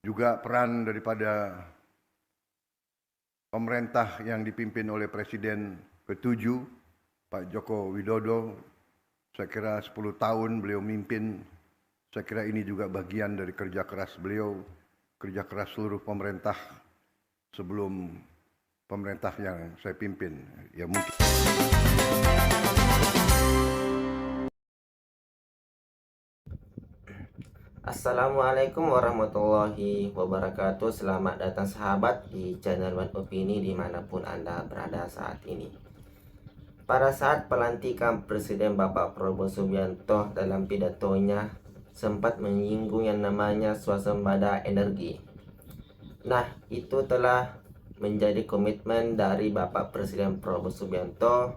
juga peran daripada pemerintah yang dipimpin oleh Presiden ke-7, Pak Joko Widodo. Saya kira 10 tahun beliau mimpin, saya kira ini juga bagian dari kerja keras beliau, kerja keras seluruh pemerintah sebelum pemerintah yang saya pimpin. Ya mungkin. Assalamualaikum warahmatullahi wabarakatuh. Selamat datang sahabat di channel One Opini dimanapun Anda berada saat ini. Pada saat pelantikan Presiden Bapak Prabowo Subianto, dalam pidatonya sempat menyinggung yang namanya swasembada energi. Nah, itu telah menjadi komitmen dari Bapak Presiden Prabowo Subianto,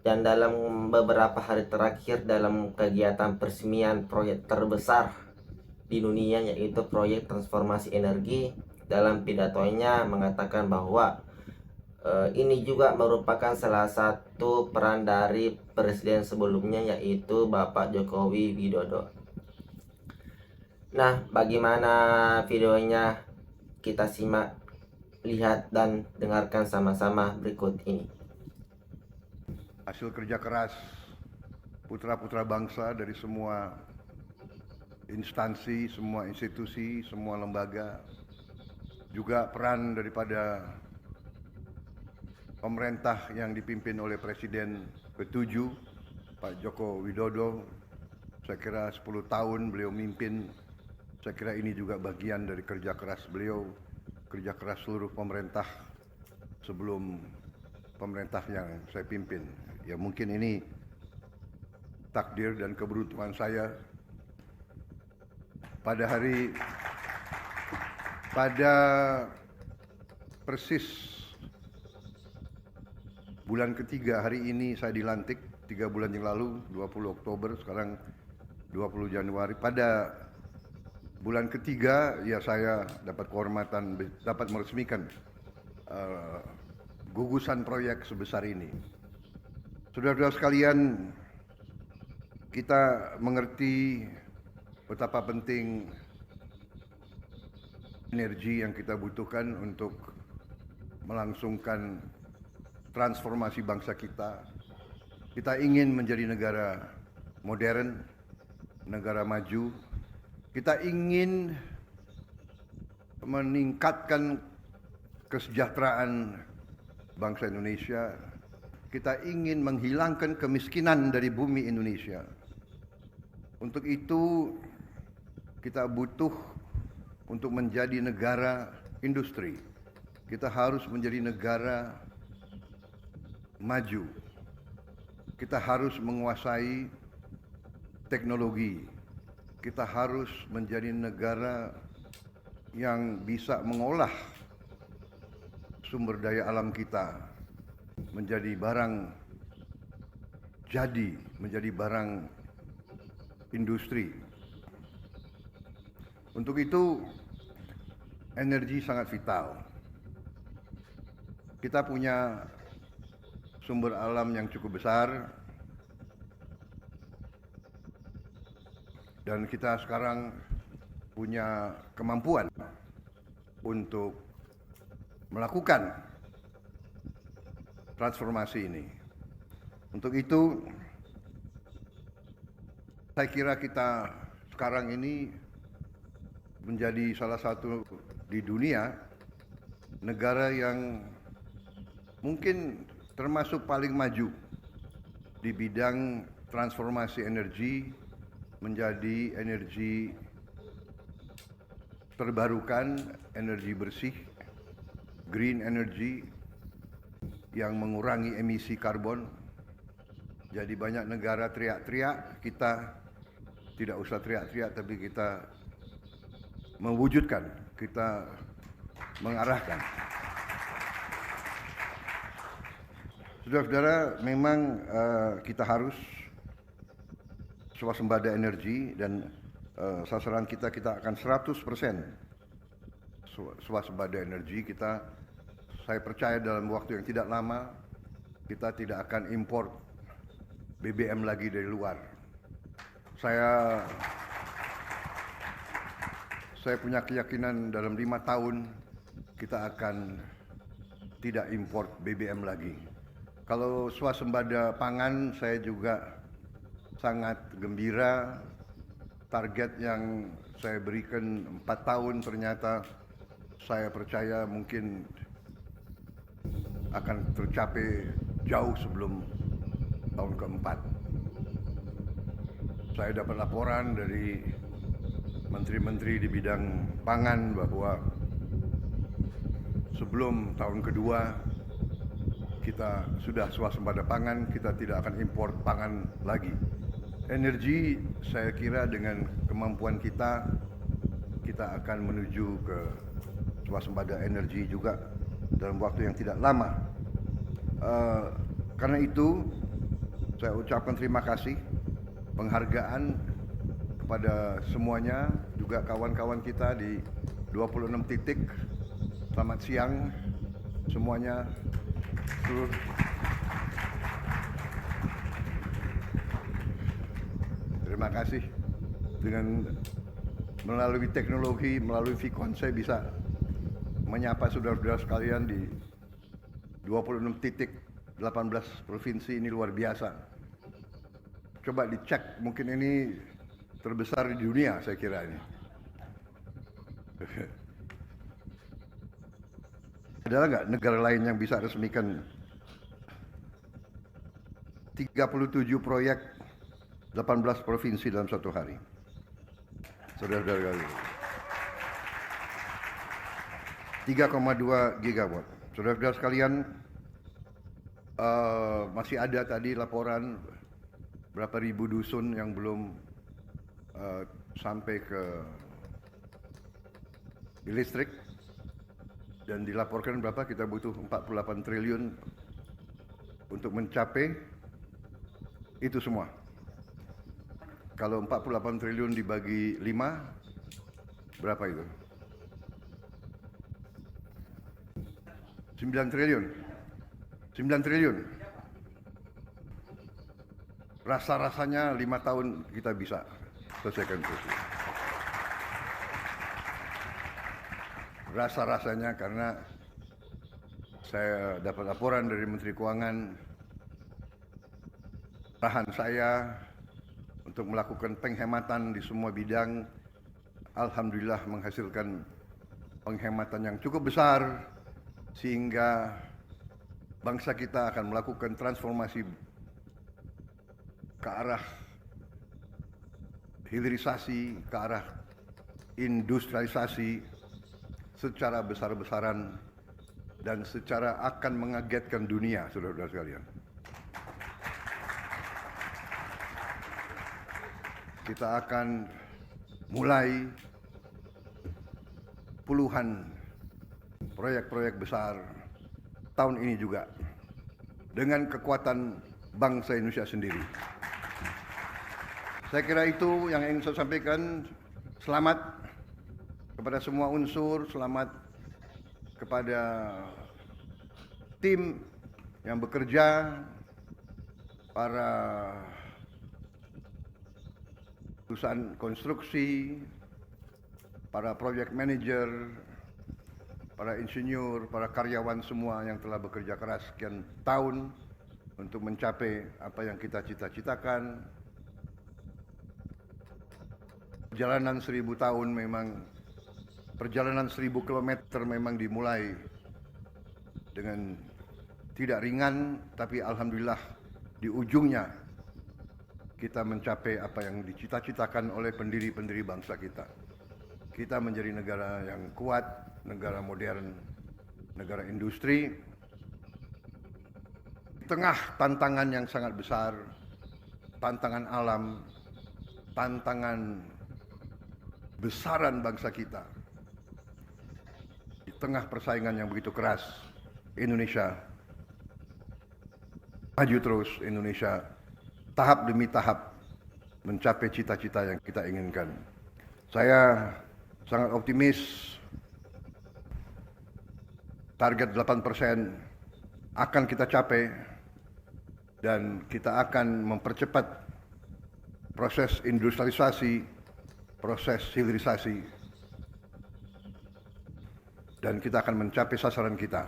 dan dalam beberapa hari terakhir dalam kegiatan peresmian proyek terbesar di dunia, yaitu proyek transformasi energi, dalam pidatonya mengatakan bahwa ini juga merupakan salah satu peran dari presiden sebelumnya, yaitu Bapak Jokowi Widodo. Nah, bagaimana videonya? Kita simak, lihat, dan dengarkan sama-sama berikut ini. Hasil kerja keras putra-putra bangsa dari semua instansi, semua institusi, semua lembaga, juga peran daripada pemerintah yang dipimpin oleh Presiden ke-7, Pak Joko Widodo. Saya kira 10 tahun beliau mimpin, saya kira ini juga bagian dari kerja keras beliau, kerja keras seluruh pemerintah sebelum pemerintah yang saya pimpin. Ya mungkin ini takdir dan keberuntungan saya pada persis bulan ketiga hari ini saya dilantik, 3 bulan yang lalu, 20 Oktober, sekarang 20 Januari. Pada bulan ketiga ya saya dapat kehormatan, dapat meresmikan gugusan proyek sebesar ini. Saudara-saudara sekalian, kita mengerti betapa penting energi yang kita butuhkan untuk melangsungkan transformasi bangsa kita. Kita ingin menjadi negara modern, negara maju. Kita ingin meningkatkan kesejahteraan bangsa Indonesia. Kita ingin menghilangkan kemiskinan dari bumi Indonesia. Untuk itu kita butuh untuk menjadi negara industri. Kita harus menjadi negara maju. Kita harus menguasai teknologi. Kita harus menjadi negara yang bisa mengolah sumber daya alam kita menjadi barang jadi, menjadi barang industri. Untuk itu energi sangat vital. Kita punya sumber alam yang cukup besar, dan kita sekarang punya kemampuan untuk melakukan transformasi ini. Untuk itu saya kira kita sekarang ini menjadi salah satu di dunia negara yang mungkin termasuk paling maju di bidang transformasi energi menjadi energi terbarukan, energi bersih, green energy yang mengurangi emisi karbon. Jadi banyak negara teriak-teriak, kita tidak usah teriak-teriak, tapi kita mewujudkan, kita mengarahkan. Saudara-saudara, memang kita harus swasembada energi, dan sasaran kita akan 100% swasembada energi. Saya percaya dalam waktu yang tidak lama kita tidak akan impor BBM lagi dari luar. Saya saya punya keyakinan dalam 5 tahun kita akan tidak import BBM lagi. Kalau swasembada pangan, saya juga sangat gembira. Target yang saya berikan 4 tahun ternyata saya percaya mungkin akan tercapai jauh sebelum tahun keempat. Saya dapat laporan dari menteri-menteri di bidang pangan bahwa sebelum tahun kedua kita sudah swasembada pangan, kita tidak akan impor pangan lagi. Energi, saya kira dengan kemampuan kita akan menuju ke swasembada energi juga dalam waktu yang tidak lama. Karena itu, saya ucapkan terima kasih, penghargaan kepada semuanya, juga kawan-kawan kita di 26 titik. Selamat siang semuanya. Terima kasih. Dengan melalui teknologi, melalui Vicon, saya bisa menyapa saudara-saudara sekalian di 26 titik 18 provinsi. Ini luar biasa. Coba dicek, mungkin ini terbesar di dunia, saya kira ini. Adalah nggak negara lain yang bisa resmikan 37 proyek 18 provinsi dalam satu hari? Saudara-saudara, 3,2 gigawatt. Saudara-saudara sekalian, masih ada tadi laporan berapa ribu dusun yang belum sampai ke listrik, dan dilaporkan berapa kita butuh 48 triliun untuk mencapai itu semua. Kalau 48 triliun dibagi 5, berapa itu? 9 triliun. 9 triliun. Rasa-rasanya 5 tahun kita bisa selesaikan itu. Rasa-rasanya, karena saya dapat laporan dari Menteri Keuangan, arahan saya untuk melakukan penghematan di semua bidang, alhamdulillah menghasilkan penghematan yang cukup besar, sehingga bangsa kita akan melakukan transformasi ke arah hilirisasi, ke arah industrialisasi secara besar-besaran dan secara akan mengagetkan dunia, saudara-saudara sekalian. Kita akan mulai puluhan proyek-proyek besar tahun ini juga dengan kekuatan bangsa Indonesia sendiri. Saya kira itu yang ingin saya sampaikan. Selamat kepada semua unsur, selamat kepada tim yang bekerja, para perusahaan konstruksi, para project manager, para insinyur, para karyawan semua yang telah bekerja keras sekian tahun untuk mencapai apa yang kita cita-citakan. Perjalanan 1000 tahun memang, perjalanan 1000 kilometer memang dimulai dengan tidak ringan, tapi alhamdulillah di ujungnya kita mencapai apa yang dicita-citakan oleh pendiri-pendiri bangsa kita. Kita menjadi negara yang kuat, negara modern, negara industri. Di tengah tantangan yang sangat besar, tantangan alam, tantangan besaran bangsa kita, di tengah persaingan yang begitu keras, Indonesia maju terus. Indonesia tahap demi tahap mencapai cita-cita yang kita inginkan. Saya sangat optimis target 8% akan kita capai, dan kita akan mempercepat proses industrialisasi, proses hilirisasi dan kita akan mencapai sasaran kita.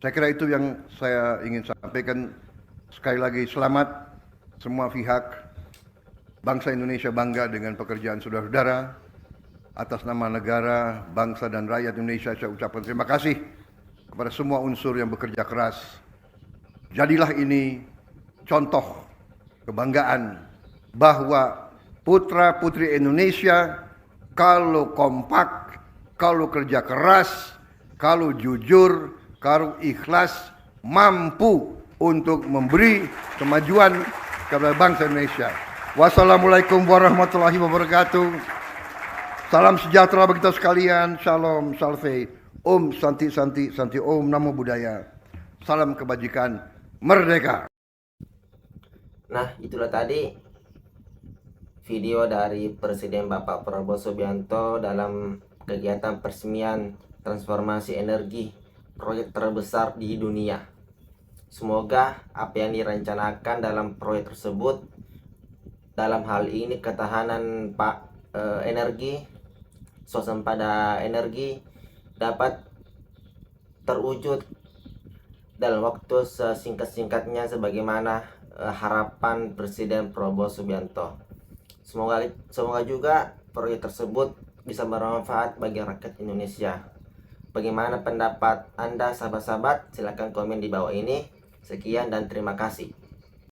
Saya kira itu yang saya ingin sampaikan. Sekali lagi selamat semua pihak. Bangsa Indonesia bangga dengan pekerjaan saudara-saudara. Atas nama negara, bangsa dan rakyat Indonesia saya ucapkan terima kasih kepada semua unsur yang bekerja keras. Jadilah ini contoh kebanggaan bahwa putra-putri Indonesia kalau kompak, kalau kerja keras, kalau jujur, kalau ikhlas, mampu untuk memberi kemajuan kepada bangsa Indonesia. Wassalamualaikum warahmatullahi wabarakatuh. Salam sejahtera bagi kita sekalian. Shalom, salve, Om Santi Santi Santi, Om Namo Buddhaya. Salam kebajikan, merdeka. Nah, itulah tadi video dari Presiden Bapak Prabowo Subianto dalam kegiatan peresmian transformasi energi proyek terbesar di dunia. Semoga apa yang direncanakan dalam proyek tersebut, dalam hal ini ketahanan energi, swasembada energi, dapat terwujud dalam waktu sesingkat-singkatnya sebagaimana harapan Presiden Prabowo Subianto. Semoga juga proyek tersebut bisa bermanfaat bagi rakyat Indonesia. Bagaimana pendapat Anda, sahabat-sahabat? Silahkan komen di bawah ini. Sekian dan terima kasih.